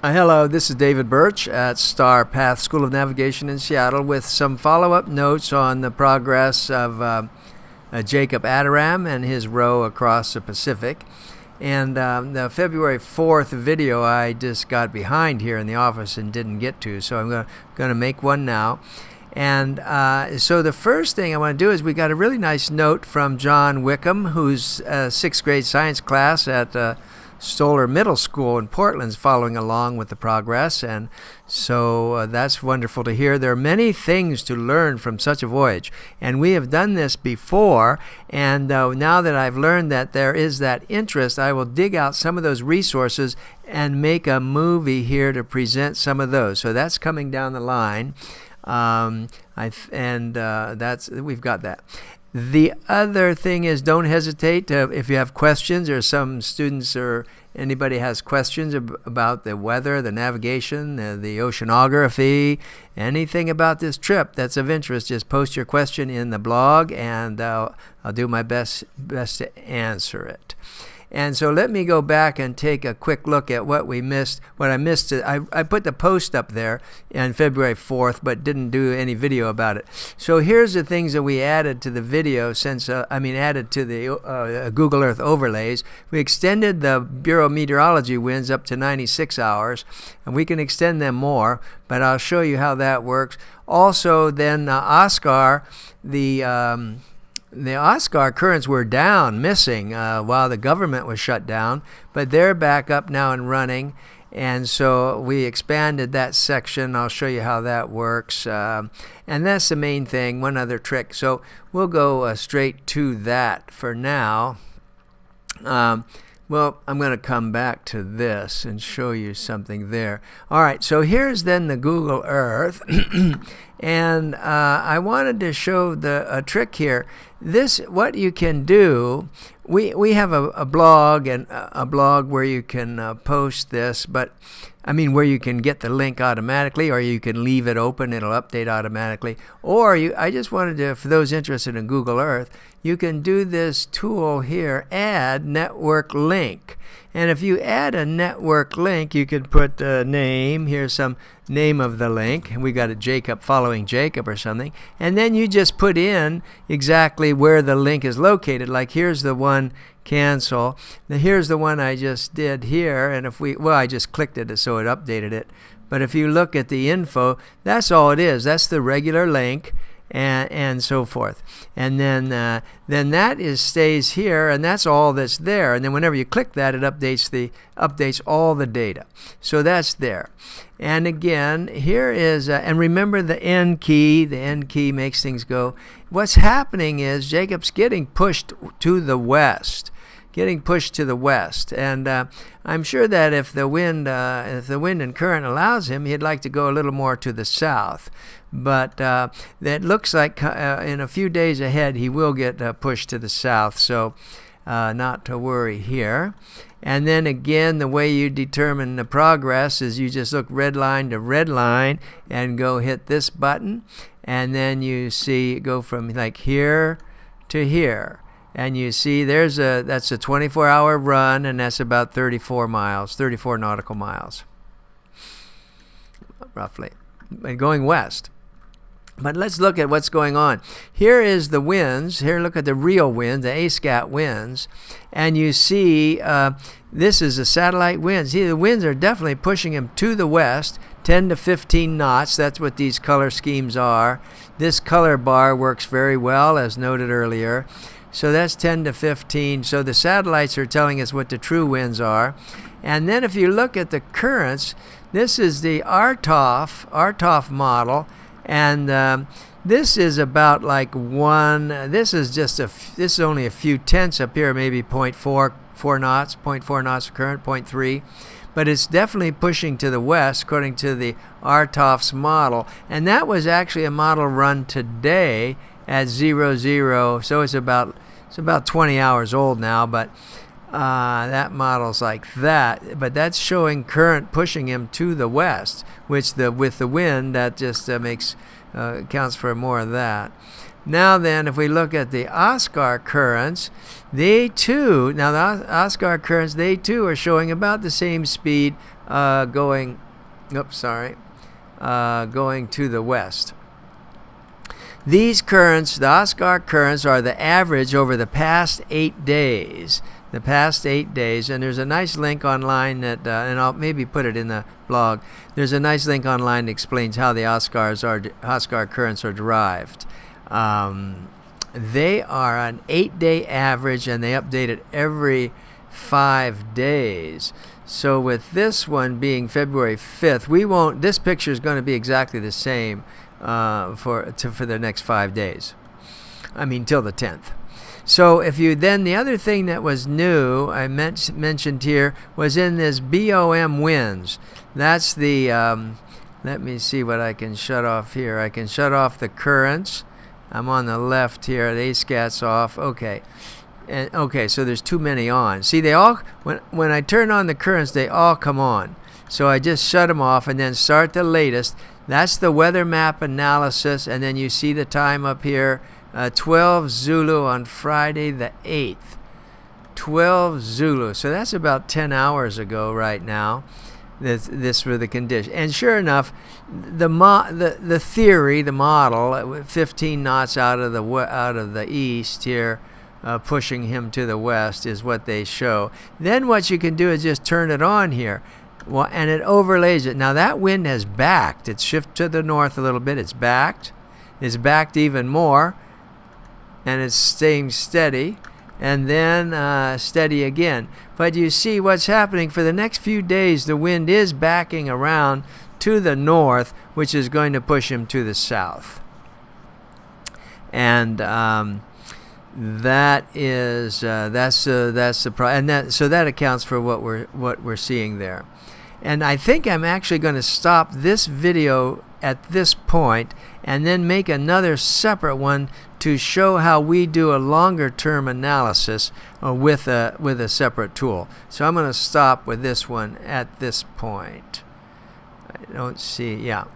Hello, this is David Birch at Star Path School of Navigation in Seattle with some follow-up notes on the progress of Jacob Adoram and his row across the Pacific. And the February 4th video I just got behind here in the office and didn't get to, so I'm going to make one now. And so the first thing I want to do is we got a really nice note from John Wickham, who's a 6th grade science class at Stoller Middle School in Portland's following along with the progress, and so that's wonderful to hear. There are many things to learn from such a voyage, and we have done this before, and now that I've learned that there is that interest, I will dig out some of those resources and make a movie here to present some of those. So that's coming down the line, we've got that. The other thing is, don't hesitate if you have questions, or some students or anybody has questions about the weather, the navigation, the oceanography, anything about this trip that's of interest, just post your question in the blog, and I'll do my best to answer it. And so let me go back and take a quick look at what I missed. I put the post up there on February 4th, but didn't do any video about it. So here's the things that we added to the video added to the Google Earth overlays. We extended the Bureau of Meteorology winds up to 96 hours, and we can extend them more, but I'll show you how that works. Also, then Oscar, the Oscar currents were down, missing, while the government was shut down, but they're back up now and running, and so we expanded that section. I'll show you how that works, and that's the main thing. One other trick, so we'll go straight to that for now. Well, I'm going to come back to this and show you something there. All right, so here's then the Google Earth, and I wanted to show a trick here. What you can do, we have a blog, and a blog where you can post this, but where you can get the link automatically, or you can leave it open, it'll update automatically. Or I just wanted to, for those interested in Google Earth, you can do this tool here, add network link. And if you add a network link, you could put the name, here's some name of the link, and we got a Jacob following Jacob or something, and then you just put in exactly where the link is located. Like here's the one, cancel. Now here's the one I just did here, and I just clicked it so it updated it. But if you look at the info, that's all it is. That's the regular link, and so forth. And then that stays here, and that's all that's there. And then whenever you click that, it updates all the data. So that's there. And again, here is and remember the N key. The N key makes things go. What's happening is Jacob's getting pushed to the west. And I'm sure that if the wind and current allows him, he'd like to go a little more to the south. But that looks like in a few days ahead he will get pushed to the south, so not to worry here. And then again, the way you determine the progress is you just look red line to red line and go hit this button, and then you see it go from like here to here. And you see that's a 24-hour run, and that's about 34 nautical miles, roughly, and going west. But let's look at what's going on. Here is the winds. Here, look at the real winds, the ASCAT winds. And you see this is the satellite winds. See, the winds are definitely pushing him to the west, 10 to 15 knots. That's what these color schemes are. This color bar works very well, as noted earlier. So that's 10 to 15. So the satellites are telling us what the true winds are. And then if you look at the currents, this is the RTOF model. And this is about like this is only a few tenths up here, maybe 0.4 knots of current, 0.3. But it's definitely pushing to the west according to the RTOF's model. And that was actually a model run today at 00, so it's about 20 hours old now, but that model's like that. But that's showing current pushing him to the west, which with the wind, that just accounts for more of that. Now then, if we look at the Oscar currents, they too are showing about the same speed going to the west. These currents, the Oscar currents, are the average over the past 8 days. The past 8 days, and there's a nice link online that, and I'll maybe put it in the blog. There's a nice link online that explains how the Oscar currents are derived. They are an 8-day average, and they update it every 5 days. So with this one being February 5th, this picture is going to be exactly the same for the next 5 days. I mean, till the 10th. So if you then, the other thing that was new I mentioned here was in this BOM winds. That's the, let me see what I can shut off here. I can shut off the currents. I'm on the left here. The ASCAT's off. Okay. And okay, so there's too many on. See, they all, when I turn on the currents, they all come on. So I just shut them off and then start the latest. That's the weather map analysis, and then you see the time up here, 12 Zulu on Friday the 8th. 12 Zulu. So that's about 10 hours ago right now. This were the condition. And sure enough, the theory, the model, 15 knots out of the east here, pushing him to the west is what they show. Then what you can do is just turn it on here. Well, and it overlays it. Now that wind has backed. It's shifted to the north a little bit. It's backed. It's backed even more. And it's staying steady. And then steady again. But you see what's happening for the next few days. The wind is backing around to the north, which is going to push him to the south. And that is that's the and so that accounts for what we're seeing there. And I think I'm actually going to stop this video at this point and then make another separate one to show how we do a longer term analysis with a separate tool. So I'm going to stop with this one at this point. I don't see, yeah.